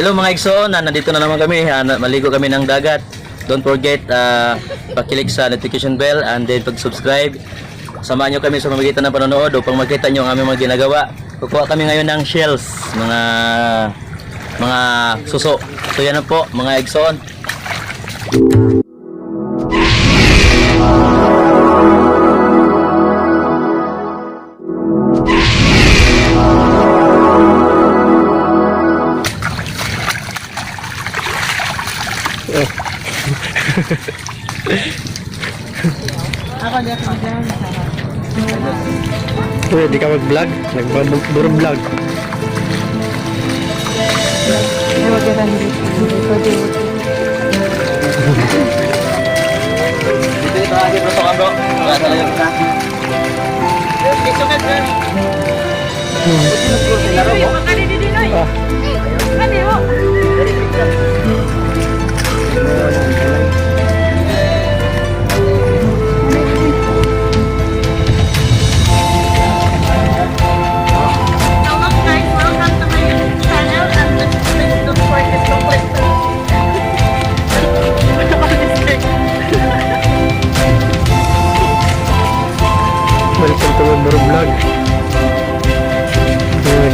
Hello mga igsoon, nandito na naman kami, maligo kami ng dagat. Don't forget, pakilik sa notification bell and then pag-subscribe. Samahan nyo kami sa pamamagitan ng panonood upang makita nyo ang aming mga ginagawa. Kukuha kami ngayon ng shells, mga suso. So yan na po mga igsoon. Ako dyan ako dyan. Uy, di ka mag-vlog? Nag-vlog. Ewan ka lang dito. Dito lagi bro, bro. Wala talaga ka. Dito ka dyan. Welcome to Boro Vlog.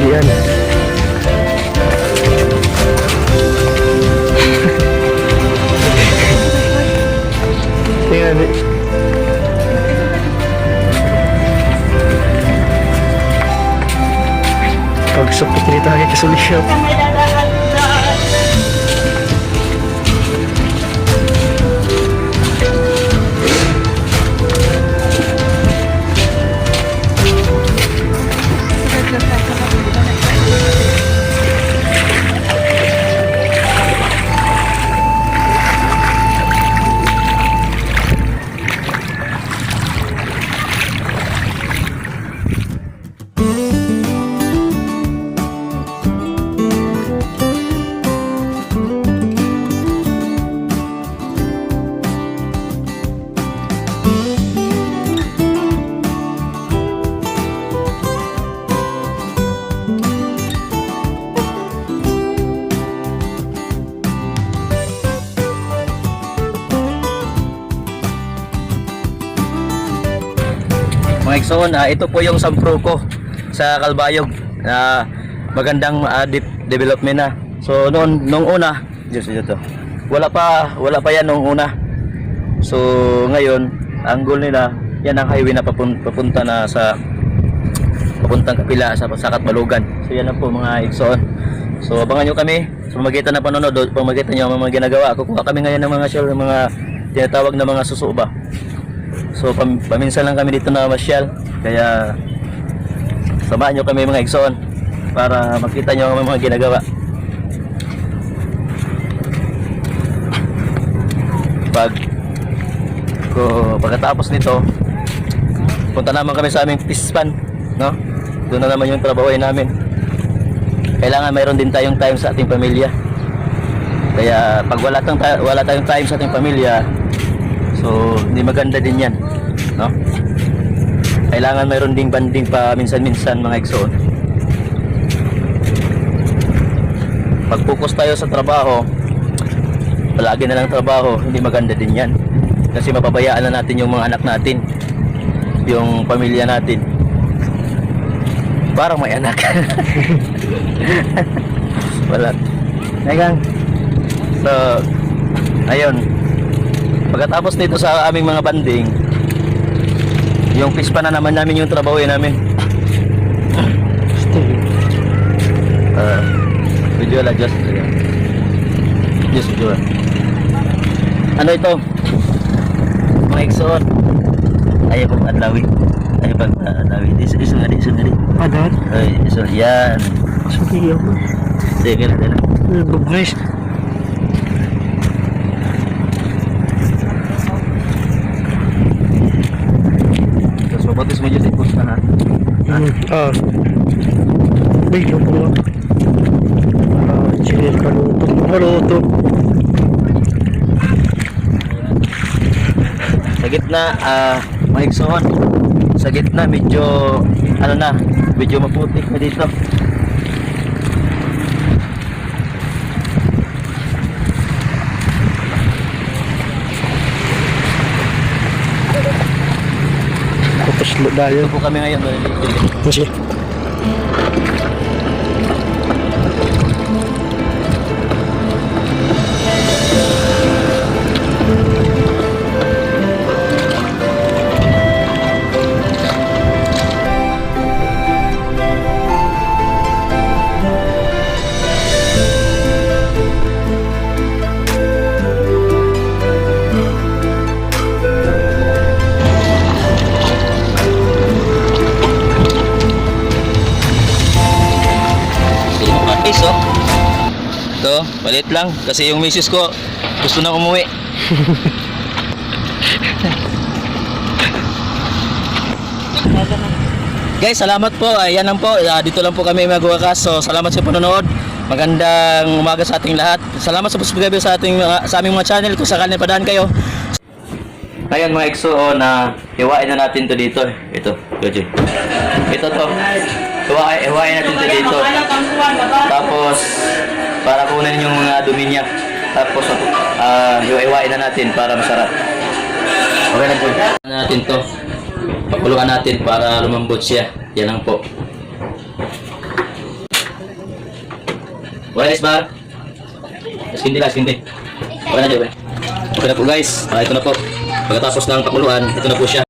Yan. Tingnan ni. Pagsapit nito kay kasulisyo. Mga igsoon, ito po yung sampro ko sa Kalbayog na magandang development na. So nung una, dito. Wala pa yan nung una. So ngayon, ang goal nila, yan ang highway na papunta na sa papuntang Kapila sa Katbalugan. So yan na po mga igsoon. So abangan nyo kami sa pamamagitan ng panonood, pamamagitan nyo ang mga ginagawa. Kukuha kami ngayon ng mga shell, ng mga tinatawag na mga susuba. So paminsan lang kami dito na masyal, kaya samahan nyo kami mga igsoon para makita nyo ang mga ginagawa. Pagkatapos nito, punta naman kami sa aming pispan, no? Doon na naman yung trabahoy namin. Kailangan mayroon din tayong time sa ating pamilya. Kaya pag wala tayong time sa ating pamilya, so hindi maganda din yan, no? Kailangan mayroon ding banding pa minsan-minsan mga igsoon. Pag focus tayo sa trabaho, palagi na lang trabaho, hindi maganda din yan. Kasi mapabayaan na natin yung mga anak natin, yung pamilya natin. Parang may anak. Wala. Ngayon, so ayun, pagkatapos nito sa aming mga banding, yung pispa na naman namin yung trabaho namin. Video la just video. Ano ito? Mga igsoon. Ayaw pag adlawi. Ayaw pag adlawi. Iso nga di. Padat? Ay, iso yan. Sige ako. Sige na. Bugres. Mabutis medyo tipos na ha. Bigyan po nga. Chile paluto. Sa gitna, mga igsoon. Sa gitna, medyo medyo maputik na dito. Islo dayo. Ito po kami ngayon. Kasi. Guys, oh. Ito, palit lang. Kasi yung misis ko gusto na umuwi. Guys, salamat po. Ayan lang po. Dito lang po kami magwakas. So, salamat sa panonood. Magandang umaga sa ating lahat. Salamat sa subscribe sa aming mga channel kung sakali padaan kayo. Ngayon mga EXO, na hiwain na natin to dito. Ito, Joji. Ito to. Hiwain natin to dito. Tapos para kunin yung mga dumi niya. Tapos hiwain na natin para masarap. Okay na po. Natin to. Pakuluan natin para lumambot siya. Yan lang po. Walis ba? Sindi lang, sindi. Okay na dyan. Okay na po guys. Ito na po. Pagkatapos ng pakuluan, ito na po siya.